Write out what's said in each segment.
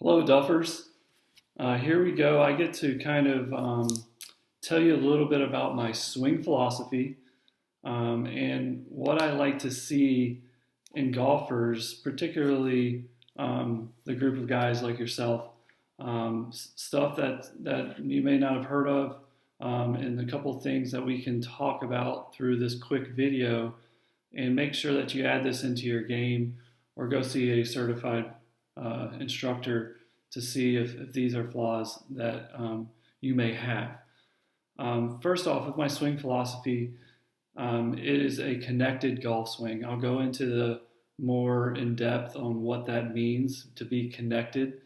Hello, Duffers. Here we go. I get to kind of tell you a little bit about my swing philosophy and what I like to see in golfers, particularly the group of guys like yourself. Stuff that you may not have heard of, and a couple things that we can talk about through this quick video, and make sure that you add this into your game or go see a certified instructor to see if these are flaws that you may have. First off, with my swing philosophy, it is a connected golf swing. I'll go into the more in depth on what that means to be connected,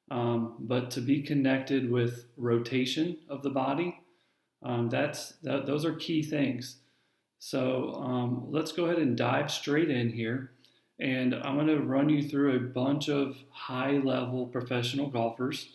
but to be connected with rotation of the body, those are key things. So let's go ahead and dive straight in here. And I'm going to run you through a bunch of high-level professional golfers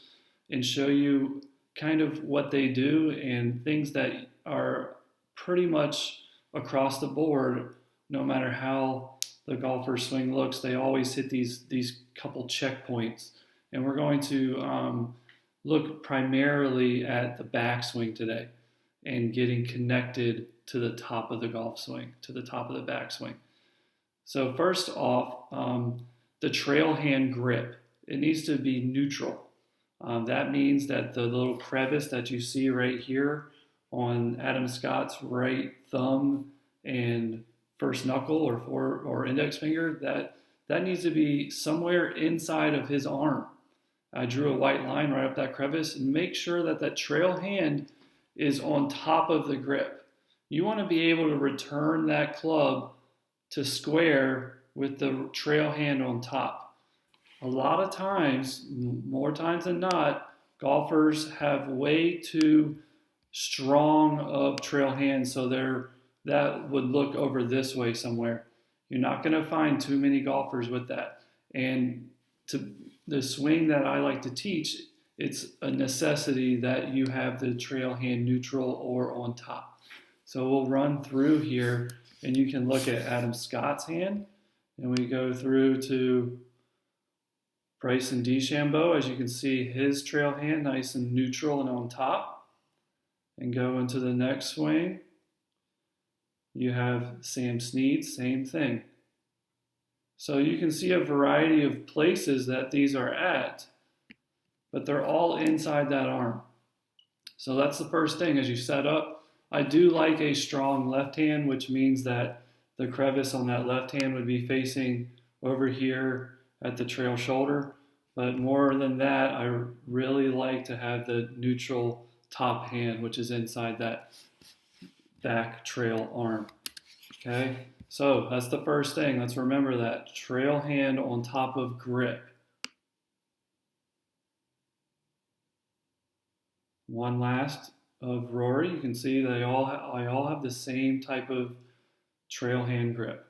and show you kind of what they do and things that are pretty much across the board. No matter how the golfer's swing looks, they always hit these couple checkpoints. And we're going to look primarily at the backswing today and getting connected to the top of the golf swing, to the top of the backswing. So first off, the trail hand grip, it needs to be neutral. That means that the little crevice that you see right here on Adam Scott's right thumb and first knuckle or index finger, that needs to be somewhere inside of his arm. I drew a white line right up that crevice, and make sure that that trail hand is on top of the grip. You want to be able to return that club to square with the trail hand on top. A lot of times, more times than not, golfers have way too strong of trail hands, so that would look over this way somewhere. You're not going to find too many golfers with that. And to the swing that I like to teach, it's a necessity that you have the trail hand neutral or on top. So we'll run through here, and you can look at Adam Scott's hand, and we go through to Bryson DeChambeau. As you can see, his trail hand nice and neutral and on top. And go into the next swing. You have Sam Snead, same thing. So you can see a variety of places that these are at, but they're all inside that arm. So that's the first thing as you set up. I do like a strong left hand, which means that the crevice on that left hand would be facing over here at the trail shoulder. But more than that, I really like to have the neutral top hand, which is inside that back trail arm. Okay, so that's the first thing. Let's remember that. Trail hand on top of grip. One last of Rory, you can see they all have the same type of trail hand grip.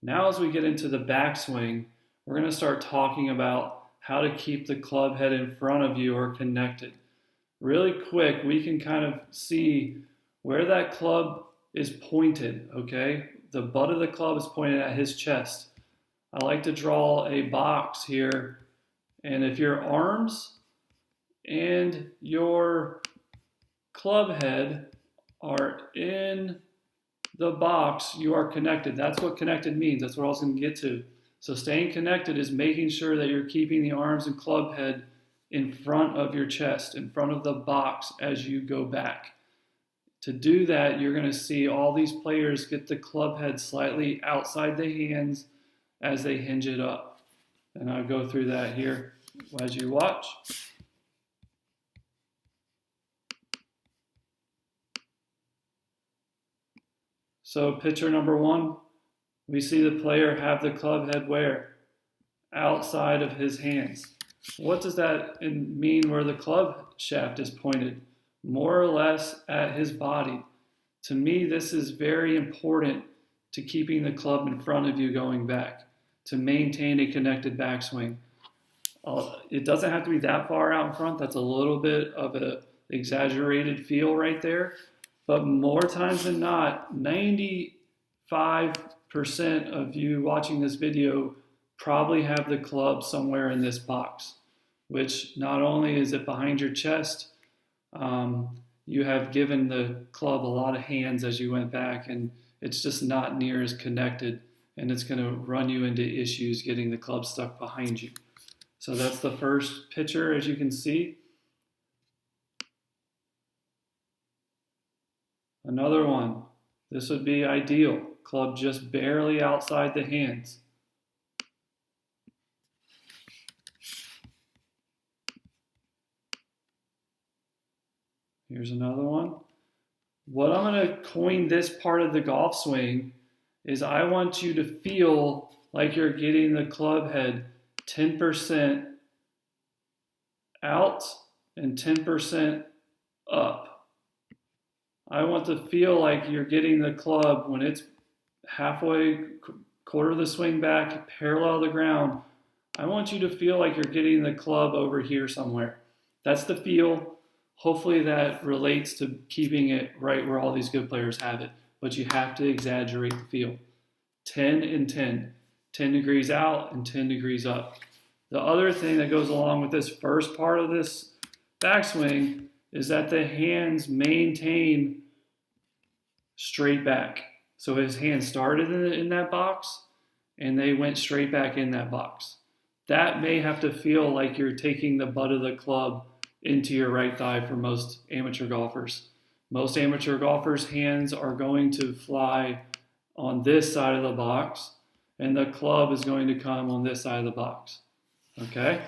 Now as we get into the backswing, we're going to start talking about how to keep the club head in front of you or connected. Really quick, we can kind of see where that club is pointed, okay? The butt of the club is pointed at his chest. I like to draw a box here, and if your arms and your club head are in the box, you are connected. That's what connected means. That's what I was going to get to. So staying connected is making sure that you're keeping the arms and club head in front of your chest, in front of the box as you go back. To do that, you're going to see all these players get the club head slightly outside the hands as they hinge it up. And I'll go through that here as you watch. So picture number one, we see the player have the club head where? Outside of his hands. What does that mean where the club shaft is pointed? More or less at his body. To me, this is very important to keeping the club in front of you going back, to maintain a connected backswing. It doesn't have to be that far out in front. That's a little bit of an exaggerated feel right there. But more times than not, 95% of you watching this video probably have the club somewhere in this box. which not only is it behind your chest, you have given the club a lot of hands as you went back, and it's just not near as connected, and it's going to run you into issues getting the club stuck behind you. So that's the first picture, as you can see. Another one, this would be ideal. Club just barely outside the hands. Here's another one. What I'm going to coin this part of the golf swing is I want you to feel like you're getting the club head 10% out and 10% up. I want to feel like you're getting the club when it's halfway, quarter of the swing back, parallel to the ground. I want you to feel like you're getting the club over here somewhere. That's the feel. Hopefully that relates to keeping it right where all these good players have it, but you have to exaggerate the feel. 10 and 10. 10 degrees out and 10 degrees up. The other thing that goes along with this first part of this backswing is that the hands maintain straight back. So his hands started in that box and they went straight back in that box. That may have to feel like you're taking the butt of the club into your right thigh for most amateur golfers. Most amateur golfers' hands are going to fly on this side of the box, and the club is going to come on this side of the box. Okay?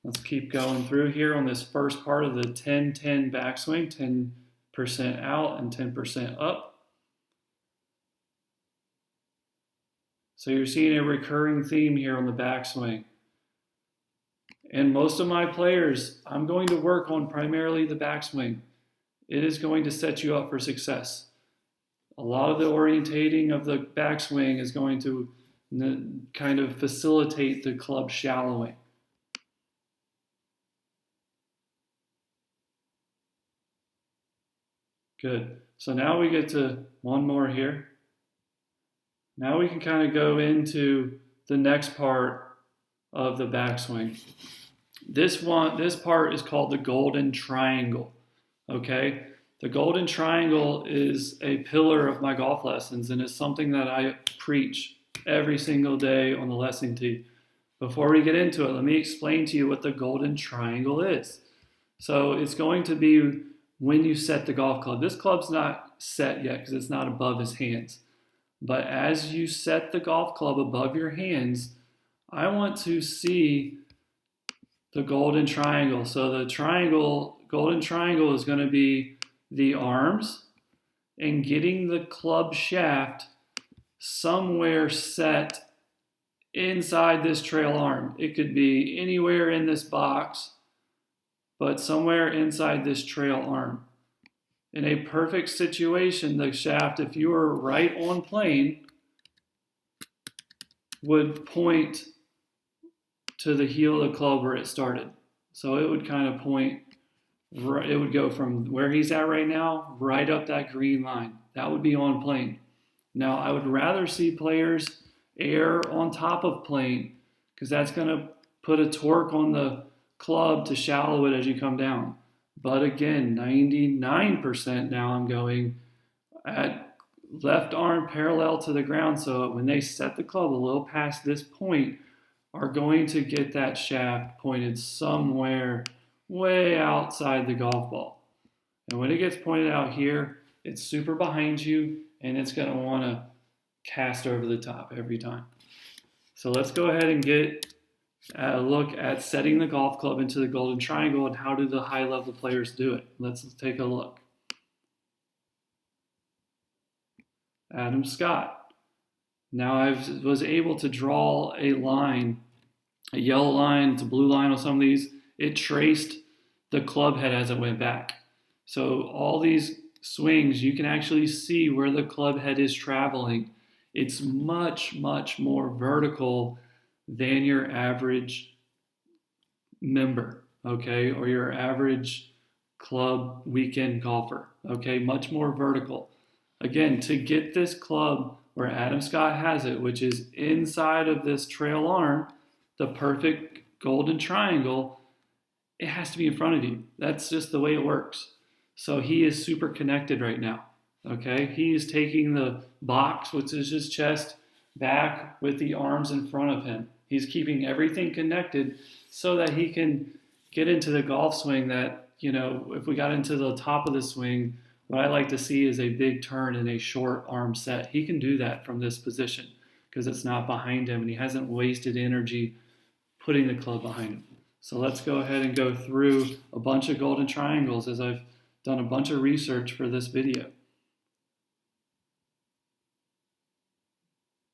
Let's keep going through here on this first part of the 10-10 backswing, 10% out and 10% up. So you're seeing a recurring theme here on the backswing. And most of my players, I'm going to work on primarily the backswing. It is going to set you up for success. A lot of the orientating of the backswing is going to kind of facilitate the club shallowing. Good. So now we get to one more here. Now we can kind of go into the next part of the backswing. This part is called the golden triangle, okay? The golden triangle is a pillar of my golf lessons, and it's something that I preach every single day on the lesson tee. Before we get into it, let me explain to you what the golden triangle is. So it's going to be when you set the golf club. This club's not set yet because it's not above his hands. But as you set the golf club above your hands, I want to see the golden triangle. So the golden triangle is going to be the arms and getting the club shaft somewhere set inside this trail arm. It could be anywhere in this box, but somewhere inside this trail arm. In a perfect situation, the shaft, if you were right on plane, would point to the heel of the club where it started. So it would kind of point, it would go from where he's at right now, right up that green line. That would be on plane. Now, I would rather see players air on top of plane because that's going to put a torque on the club to shallow it as you come down. But again, 99% now I'm going at left arm parallel to the ground. So when they set the club a little past this point, are going to get that shaft pointed somewhere way outside the golf ball. And when it gets pointed out here, it's super behind you and it's going to want to cast over the top every time. So let's go ahead and get a look at setting the golf club into the golden triangle and how do the high level players do it. Let's take a look. Adam Scott. Now I was able to draw a line, a yellow line, it's a blue line on some of these. It traced the club head as it went back. So all these swings, you can actually see where the club head is traveling. It's much, much more vertical than your average member, okay, or your average club weekend golfer, okay, much more vertical. Again, to get this club where Adam Scott has it, which is inside of this trail arm, the perfect golden triangle, it has to be in front of you. That's just the way it works. So he is super connected right now. Okay, he is taking the box, which is his chest, back with the arms in front of him. He's keeping everything connected so that he can get into the golf swing that, if we got into the top of the swing, what I like to see is a big turn and a short arm set. He can do that from this position because it's not behind him and he hasn't wasted energy putting the club behind him. So let's go ahead and go through a bunch of golden triangles as I've done a bunch of research for this video.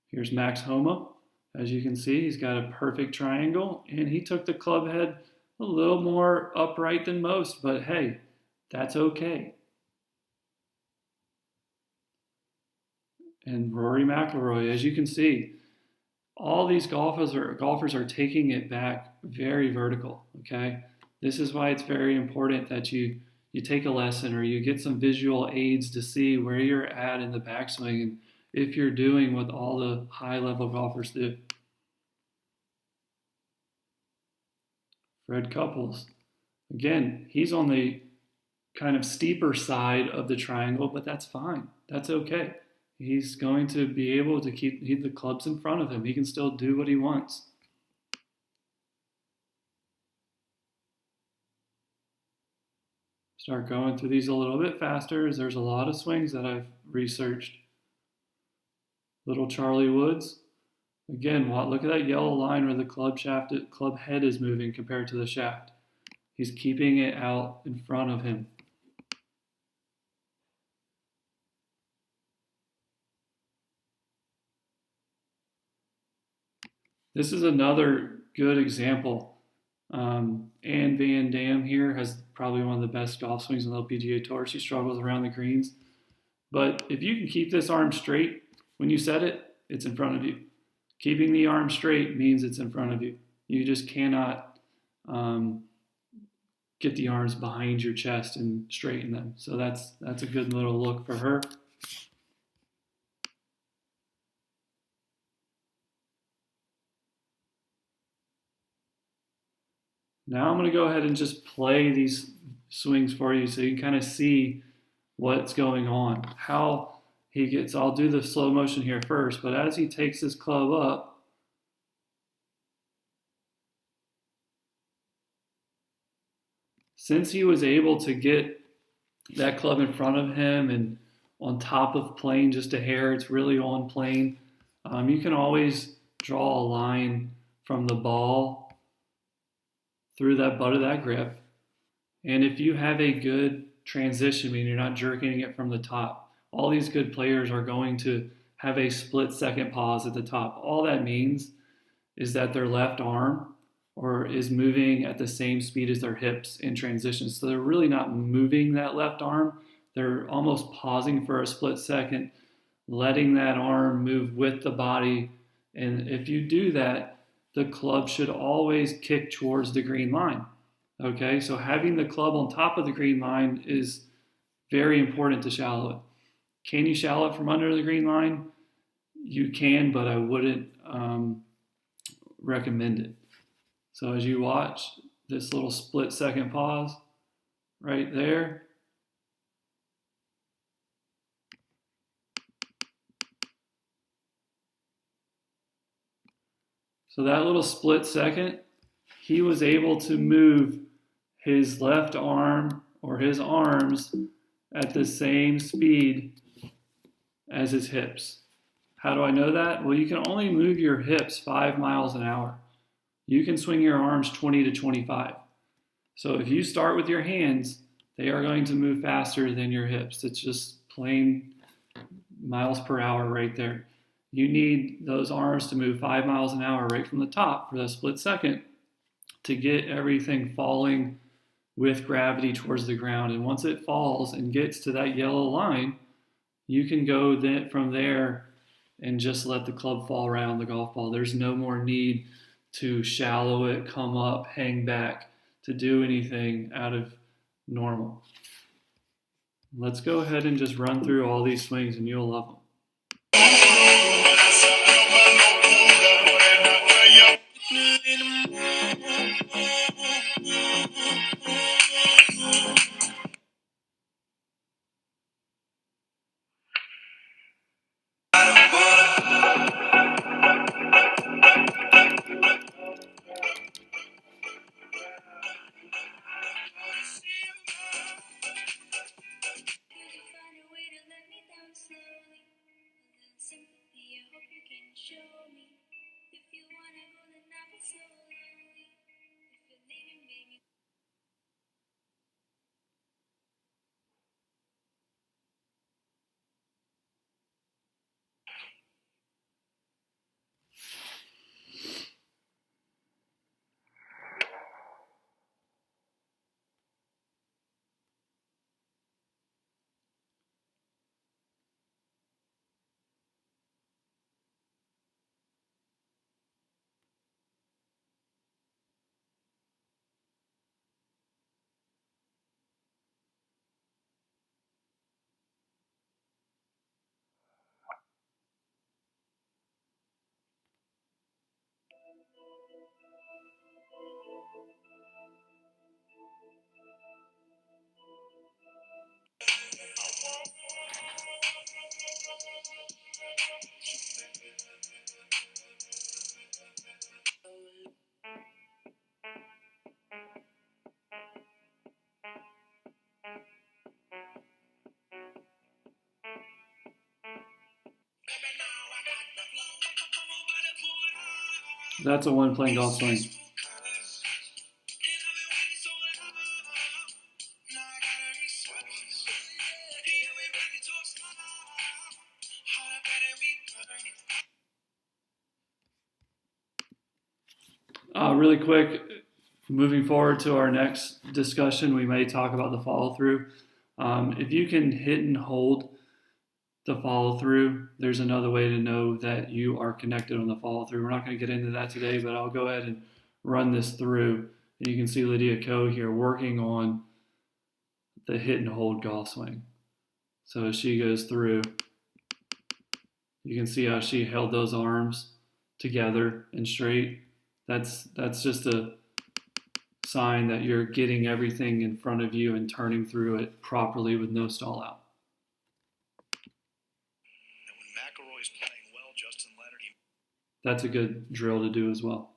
Here's Max Homa. As you can see, he's got a perfect triangle, and he took the club head a little more upright than most, but hey, that's okay. And Rory McIlroy, as you can see, all these golfers are taking it back very vertical, okay? This is why it's very important that you take a lesson or you get some visual aids to see where you're at in the backswing and if you're doing what all the high-level golfers do. Fred Couples, again, he's on the kind of steeper side of the triangle, but that's fine. That's okay. He's going to be able to keep the clubs in front of him. He can still do what he wants. Start going through these a little bit faster as there's a lot of swings that I've researched. Little Charlie Woods. Again, look at that yellow line where the club head is moving compared to the shaft. He's keeping it out in front of him. This is another good example. Ann Van Dam here has probably one of the best golf swings on the LPGA Tour. She struggles around the greens. But if you can keep this arm straight, when you set it, it's in front of you. Keeping the arm straight means it's in front of you. You just cannot get the arms behind your chest and straighten them. So that's a good little look for her. Now I'm going to go ahead and just play these swings for you so you can kind of see what's going on. How he gets, I'll do the slow motion here first, but as he takes his club up, since he was able to get that club in front of him and on top of plane just a hair, it's really on plane, you can always draw a line from the ball through that butt of that grip. And if you have a good transition, meaning you're not jerking it from the top, all these good players are going to have a split second pause at the top. All that means is that their left arm is moving at the same speed as their hips in transition. So they're really not moving that left arm. They're almost pausing for a split second, letting that arm move with the body. And if you do that, the club should always kick towards the green line. Okay, so having the club on top of the green line is very important to shallow it. Can you shallow it from under the green line? You can, but I wouldn't recommend it. So as you watch this little split second pause right there, so that little split second, he was able to move his left arm or his arms at the same speed as his hips. How do I know that? Well, you can only move your hips 5 miles an hour. You can swing your arms 20 to 25. So if you start with your hands, they are going to move faster than your hips. It's just plain miles per hour right there. You need those arms to move 5 miles an hour right from the top for that split second to get everything falling with gravity towards the ground. And once it falls and gets to that yellow line, you can go from there and just let the club fall around the golf ball. There's no more need to shallow it, come up, hang back, to do anything out of normal. Let's go ahead and just run through all these swings and you'll love them. That's a one playing golf swing. Really quick, moving forward to our next discussion, we may talk about the follow through. If you can hit and hold the follow through, there's another way to know that you are connected on the follow through. We're not going to get into that today, but I'll go ahead and run this through. And you can see Lydia Ko here working on the hit and hold golf swing. So as she goes through, you can see how she held those arms together and straight. That's just a sign that you're getting everything in front of you and turning through it properly with no stall out. That's a good drill to do as well.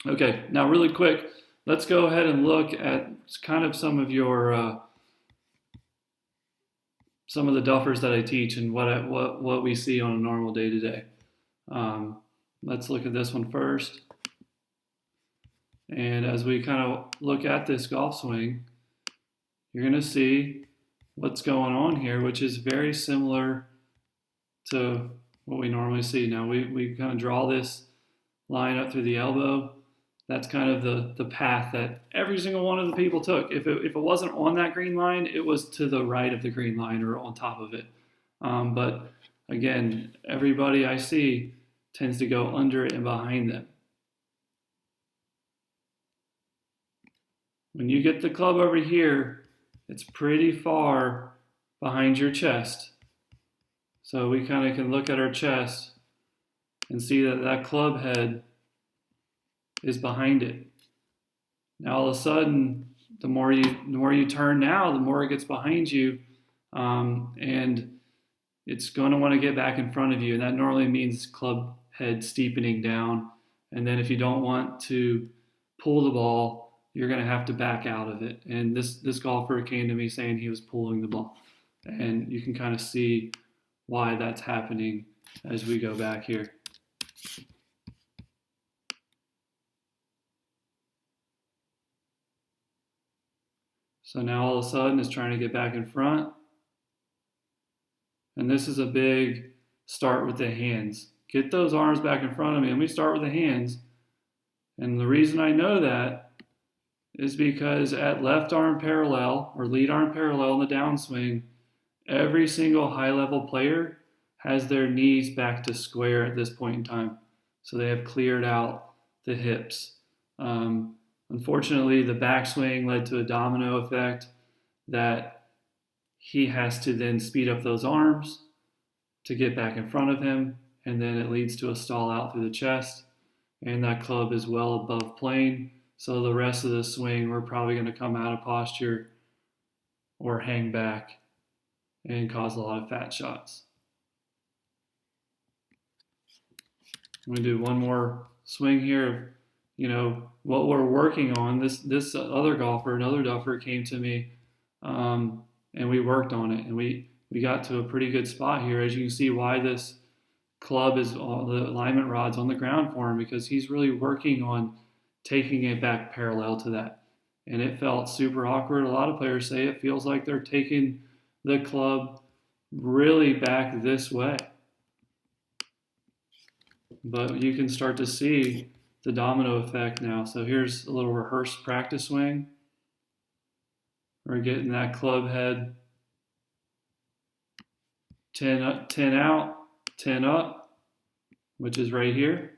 Okay, now really quick, let's go ahead and look at kind of some of your some of the duffers that I teach and what we see on a normal day to day. Let's look at this one first. And as we kind of look at this golf swing, you're going to see what's going on here, which is very similar to what we normally see. Now we kind of draw this line up through the elbow. That's kind of the path that every single one of the people took. If it wasn't on that green line, it was to the right of the green line or on top of it. But again, everybody I see tends to go under it and behind them. When you get the club over here, it's pretty far behind your chest. So we kind of can look at our chest and see that that club head is behind it. Now all of a sudden, the more you turn now, the more it gets behind you, and it's going to want to get back in front of you. And that normally means club head steepening down. And then if you don't want to pull the ball, you're going to have to back out of it. And this golfer came to me saying he was pulling the ball. And you can kind of see why that's happening as we go back here. So now all of a sudden it's trying to get back in front. And this is a big start with the hands. Get those arms back in front of me. Let me start with the hands. And the reason I know that is because at left arm parallel or lead arm parallel in the downswing, every single high level player has their knees back to square at this point in time. So they have cleared out the hips. Unfortunately, the backswing led to a domino effect that he has to then speed up those arms to get back in front of him, and then it leads to a stall out through the chest, and that club is well above plane. So the rest of the swing, we're probably going to come out of posture or hang back and cause a lot of fat shots. I'm going to do one more swing here. You know, what we're working on, this other golfer, another duffer came to me, and we worked on it, and we got to a pretty good spot here. As you can see why this club is, all the alignment rod's on the ground for him, because he's really working on taking it back parallel to that. And it felt super awkward. A lot of players say it feels like they're taking the club really back this way. But you can start to see the domino effect now. So here's a little rehearsed practice swing. We're getting that club head 10 up, 10 out, 10 up, which is right here,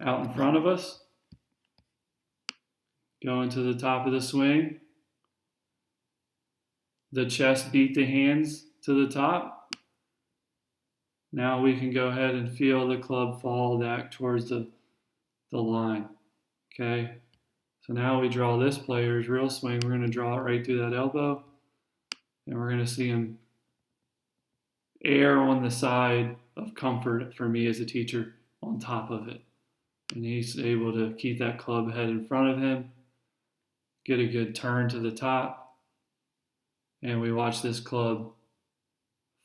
out in front of us. Going to the top of the swing. The chest beat the hands to the top. Now we can go ahead and feel the club fall back towards the line. Okay, so now we draw this player's real swing. We're going to draw it right through that elbow, and we're going to see him err on the side of comfort for me as a teacher on top of it. And he's able to keep that club head in front of him, get a good turn to the top, and we watch this club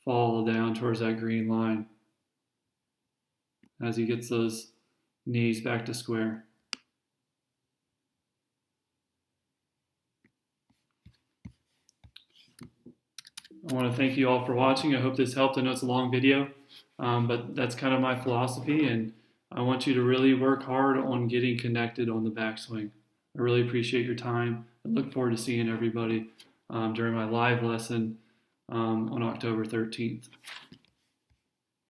fall down towards that green line as he gets those knees back to square. I want to thank you all for watching. I hope this helped. I know it's a long video, but that's kind of my philosophy, and I want you to really work hard on getting connected on the backswing. I really appreciate your time. I look forward to seeing everybody during my live lesson on October 13th.